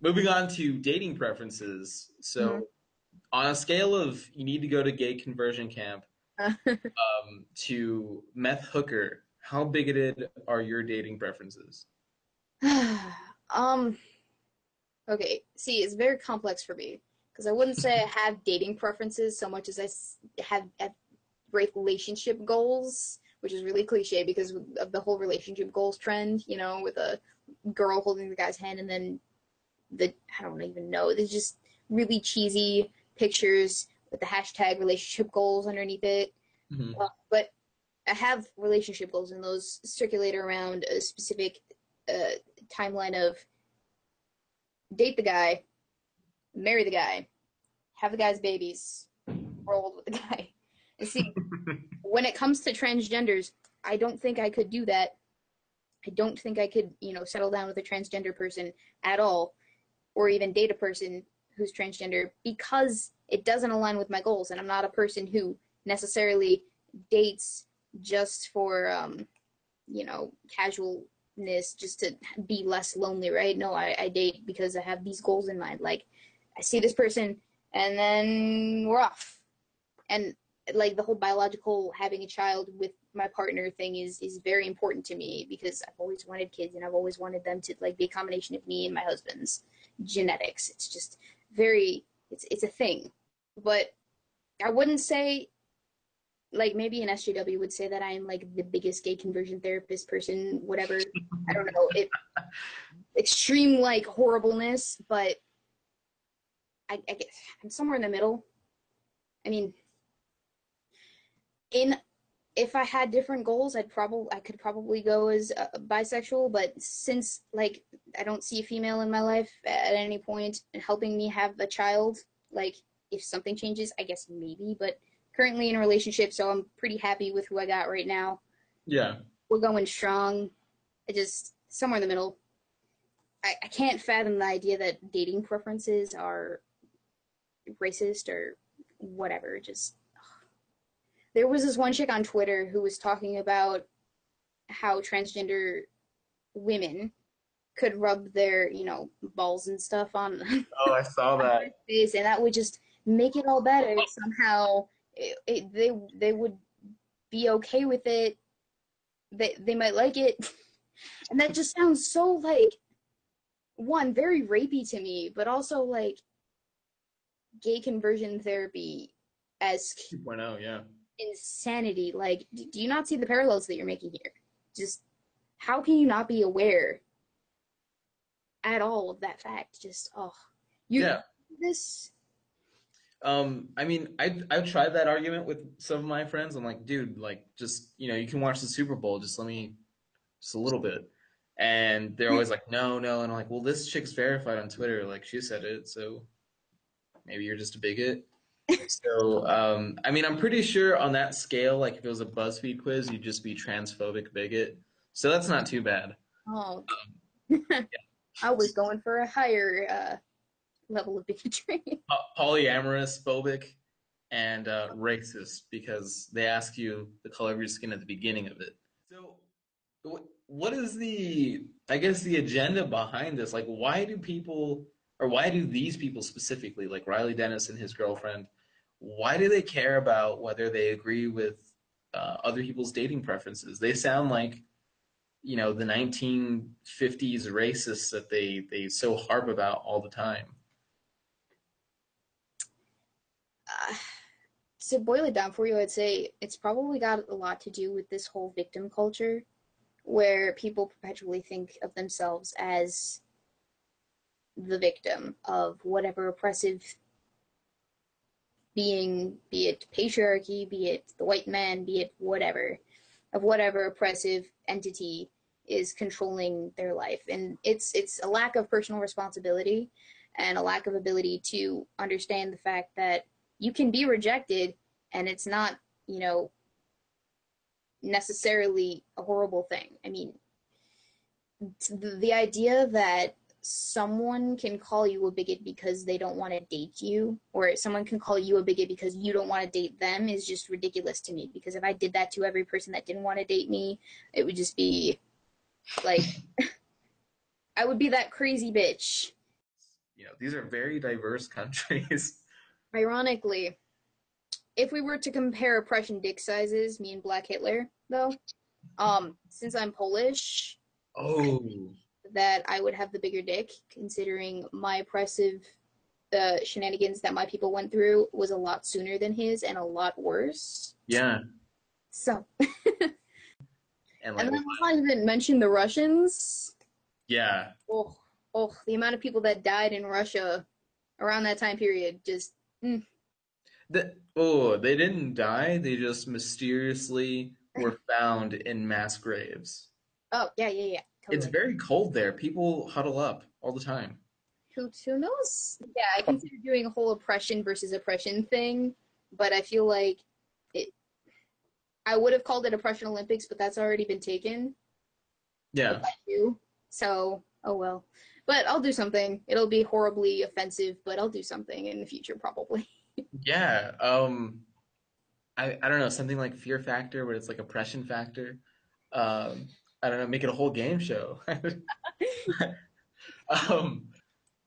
moving on to dating preferences. Mhm. So, on a scale of you need to go to gay conversion camp to meth hooker, how bigoted are your dating preferences? Um, okay. See, it's very complex for me because I wouldn't say I have dating preferences so much as have relationship goals, which is really cliche because of the whole relationship goals trend, with a girl holding the guy's hand and then I don't even know, there's just really cheesy pictures with the hashtag relationship goals underneath it. Hmm. But I have relationship goals, and those circulate around a specific uh, timeline of date the guy, marry the guy, have the guy's babies, grow old with the guy. And see, when it comes to transgenders, I don't think I could do that. I don't think I could, settle down with a transgender person at all, or even date a person who's transgender because it doesn't align with my goals, and I'm not a person who necessarily dates just for casualness, just to be less lonely, right? No, I date because I have these goals in mind. Like, I see this person, and then we're off. And like the whole biological having a child with my partner thing is very important to me because I've always wanted kids and I've always wanted them to like be a combination of me and my husband's genetics. It's just very it's a thing. But I wouldn't say, like, maybe an SJW would say that I'm like the biggest gay conversion therapist person, whatever. I don't know. Extreme like horribleness, but I guess I'm somewhere in the middle. I mean, in if I had different goals, I could probably go as bisexual. But since like I don't see a female in my life at any point helping me have a child, like if something changes, I guess maybe. But currently in a relationship, so I'm pretty happy with who I got right now. Yeah. We're going strong. I just somewhere in the middle. I can't fathom the idea that dating preferences are racist or whatever. Just there was this one chick on Twitter who was talking about how transgender women could rub their, balls and stuff on Oh, I saw on their that. face, and that would just make it all better. Somehow, they would be okay with it. They might like it, and that just sounds so like one very rapey to me, but also like gay conversion therapy as 2.0, yeah. insanity. Like, do you not see the parallels that you're making here? Just how can you not be aware at all of that fact? Just you Yeah. this. I mean, I've tried that argument with some of my friends. I'm like, dude, like, just you can watch the Super Bowl. Just let me, just a little bit. And they're always like, no, no. And I'm like, well, this chick's verified on Twitter. Like, she said it, so maybe you're just a bigot. So, I mean, I'm pretty sure on that scale, like, if it was a BuzzFeed quiz, you'd just be transphobic bigot. So that's not too bad. Oh, I was going for a higher level of bigotry. Polyamorous phobic and racist because they ask you the color of your skin at the beginning of it. So, what is I guess, the agenda behind this? Like, why do people, or why do these people specifically, like Riley Dennis and his girlfriend, why do they care about whether they agree with other people's dating preferences? They sound like, the 1950s racists that they so harp about all the time. To boil it down for you, I'd say it's probably got a lot to do with this whole victim culture, where people perpetually think of themselves as the victim of whatever oppressive being, be it patriarchy, be it the white man, be it whatever, of whatever oppressive entity is controlling their life. And it's a lack of personal responsibility and a lack of ability to understand the fact that you can be rejected and it's not, necessarily a horrible thing. I mean, the idea that someone can call you a bigot because they don't want to date you, or someone can call you a bigot because you don't want to date them, is just ridiculous to me. Because if I did that to every person that didn't want to date me, it would just be like I would be that crazy bitch. these are very diverse countries. Ironically, if we were to compare oppression dick sizes, me and Black Hitler, though, since I'm Polish, Oh, that I would have the bigger dick, considering my oppressive shenanigans that my people went through was a lot sooner than his and a lot worse. yeah. So, And and like, then let's not even mention the Russians. yeah. Oh, the amount of people that died in Russia around that time period, just They didn't die. They just mysteriously were found in mass graves. oh yeah, It's totally. very cold there. People huddle up all the time. Who knows? Yeah, I consider doing a whole oppression versus oppression thing, but I feel like it. I would have called it Oppression Olympics, but that's already been taken. If Yeah. I do, so oh well. But I'll do something. It'll be horribly offensive, but I'll do something in the future probably. Yeah. I don't know, something like Fear Factor, where it's like oppression factor. I don't know, make it a whole game show. Um,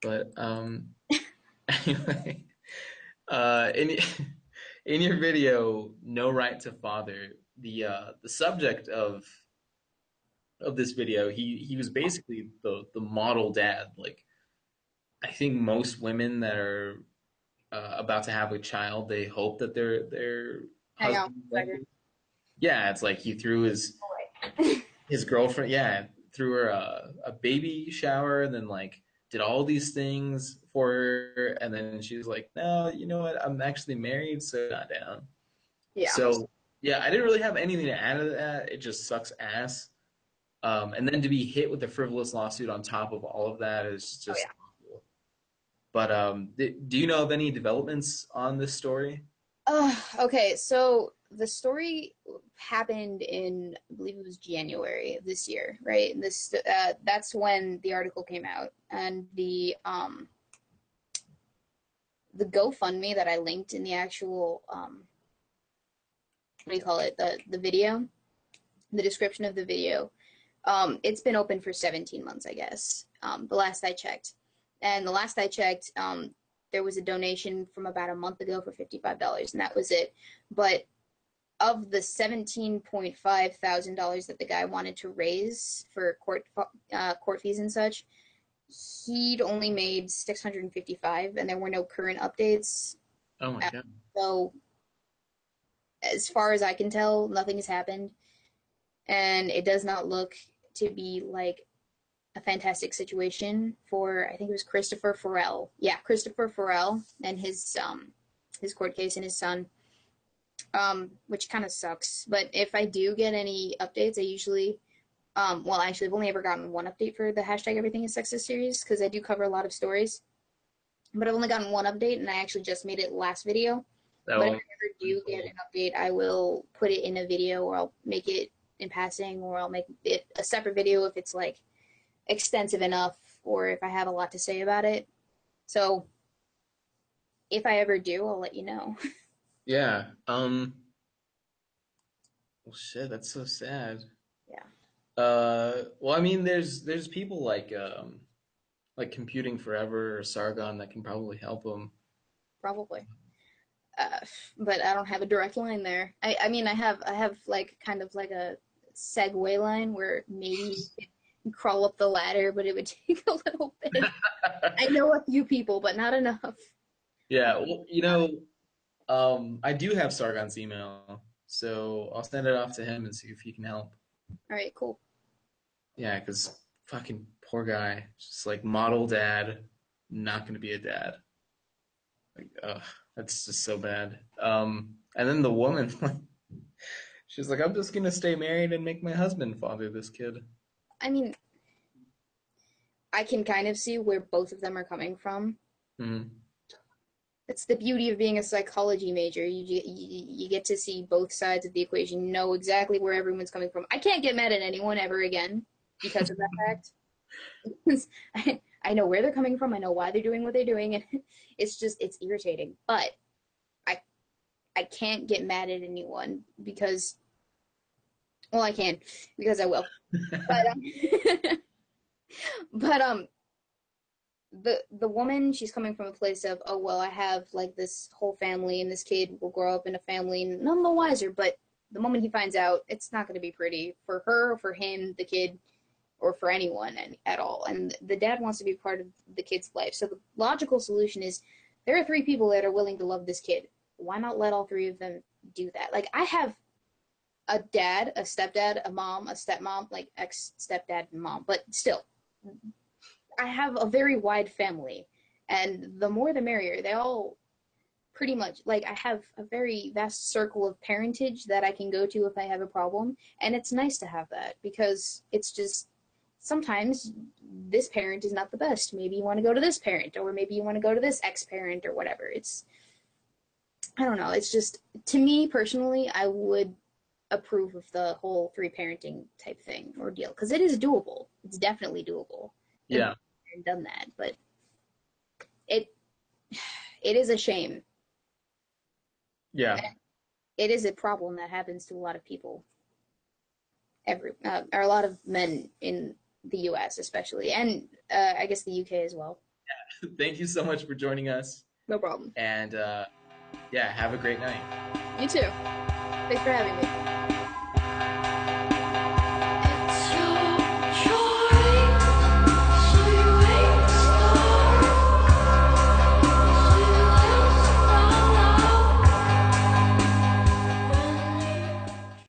but anyway, in in your video, "No Right to Father," the subject of this video, he was basically the model dad. Like, I think most women that are about to have a child, they hope that their Hang on husband is a like second. this. Yeah, it's like he threw Oh, wait. his girlfriend, yeah, threw her a baby shower, and then like did all these things for her, and then she was like, no, you know what, I'm actually married, so not down. Yeah. So yeah, I didn't really have anything to add to that. It just sucks ass. And then to be hit with a frivolous lawsuit on top of all of that is Oh just yeah. awful. But do you know of any developments on this story? Okay, so the story happened in, I believe it was January of this year, right? This that's when the article came out, and the GoFundMe that I linked in the actual what do you call it, the video, the description of the video. It's been open for 17 months, I guess. The last I checked, and the last I checked, there was a donation from about a month ago for $55, and that was it. But of the $17,500 that the guy wanted to raise for court fees and such, he'd only made 655, and there were no current updates. Oh my God. So, as far as I can tell, nothing has happened, and it does not look to be like a fantastic situation for, I think it was Christopher Farrell. Yeah, Christopher Farrell and his court case and his son, which kind of sucks. But if I do get any updates, I usually, well, actually, I've only ever gotten one update for the hashtag Everything is Sexist series because I do cover a lot of stories. But I've only gotten one update, and I actually just made it last video. But if I Oh, ever do get an update, I will put it in a video, or I'll make it in passing, or I'll make it a separate video if it's like extensive enough, or if I have a lot to say about it. So if I ever do, I'll let you know. yeah. Well, shit, that's so sad. Yeah, Well, I mean, there's people like Computing Forever or Sargon that can probably help them. probably. Uh, but I don't have a direct line there. I mean, I have like kind of like a segue line where maybe you could crawl up the ladder, but it would take a little bit. I know a few people, but not enough. Yeah, well, I do have Sargon's email, so I'll send it off to him and see if he can help. All right, cool. Yeah, because fucking poor guy, just like model dad, not gonna be a dad. Like, ugh, that's just so bad. And then the woman, she's like, I'm just gonna stay married and make my husband father this kid. I mean, I can kind of see where both of them are coming from. Hmm. That's the beauty of being a psychology major. You get to see both sides of the equation, know exactly where everyone's coming from. I can't get mad at anyone ever again because of that fact. I know where they're coming from. I know why they're doing what they're doing, and it's irritating. But I I can't get mad at anyone because, well, I can because I will. But but the woman, she's coming from a place of, oh well, I have like this whole family and this kid will grow up in a family and none the wiser, but the moment he finds out, it's not going to be pretty for her, for him, the kid, or for anyone at all. And the dad wants to be part of the kid's life. So the logical solution is there are three people that are willing to love this kid. Why not let all three of them do that? Like I have a dad, a stepdad, a mom, a stepmom, like ex stepdad and mom, but still, I have a very wide family, and the more the merrier. They all pretty much like I have a very vast circle of parentage that I can go to if I have a problem, and it's nice to have that because it's just sometimes this parent is not the best. Maybe you want to go to this parent, or maybe you want to go to this ex parent, or whatever. It's I don't know. It's just to me personally, I would approve of the whole three parenting type thing or deal because it is doable. It's definitely doable. I've Yeah, done that, but it it is a shame. yeah. It is a problem that happens to a lot of people, or a lot of men in the U.S. especially, and I guess the U.K. as well. Thank you so much for joining us, No problem. and yeah, have a great night. You too. Thanks for having me.